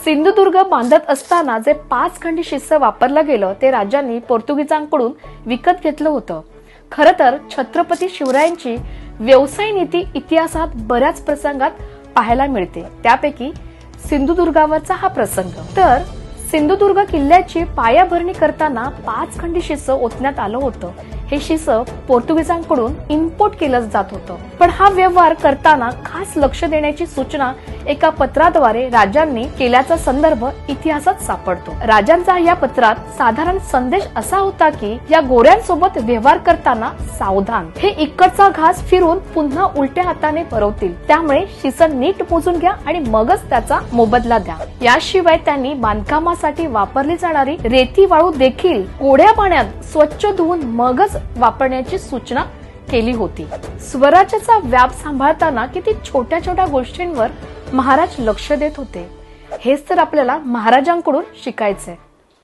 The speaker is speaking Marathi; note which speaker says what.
Speaker 1: सिंधुदुर्ग बांधत असताना जे 5 खंडी शिस्स वापरलं गेलं ते राजांनी पोर्तुगीजांकडून विकत घेतलं होतं. खरं तर छत्रपती शिवरायांची व्यवसाय नीती इतिहासात बऱ्याच प्रसंगात पाहायला मिळते. त्यापैकी सिंधुदुर्गावरचा हा प्रसंग. तर सिंधुदुर्ग किल्ल्याची पायाभरणी करताना 5 खंडी शिस्स ओतण्यात आलं होतं. हे शिस्स पोर्तुगीजांकडून इम्पोर्ट केलं जात होतं. पण हा व्यवहार करताना खास लक्ष देण्याची सूचना एका पत्राद्वारे राजांनी केल्याचा संदर्भ इतिहासात सापडतो. राजांचा या पत्रात साधारण संदेश असा होता की या गोऱ्यांसोबत व्यवहार करताना सावधान. हे इकडचा घास फिरून पुन्हा उलट्या हाताने भरवतील. त्यामुळे शिस्स नीट मोजून घ्या आणि मगच त्याचा मोबदला द्या. याशिवाय त्यांनी बांधकामासाठी वापरली जाणारी रेती वाळू देखील गोड्या पाण्यात स्वच्छ धुवून मगच वापरण्याची सूचना केली होती. स्वराज्याचा व्याप सांभाळताना किती छोट्या छोट्या गोष्टींवर महाराज लक्ष देत होते. हेच तर आपल्याला महाराजांकडून शिकायचंय.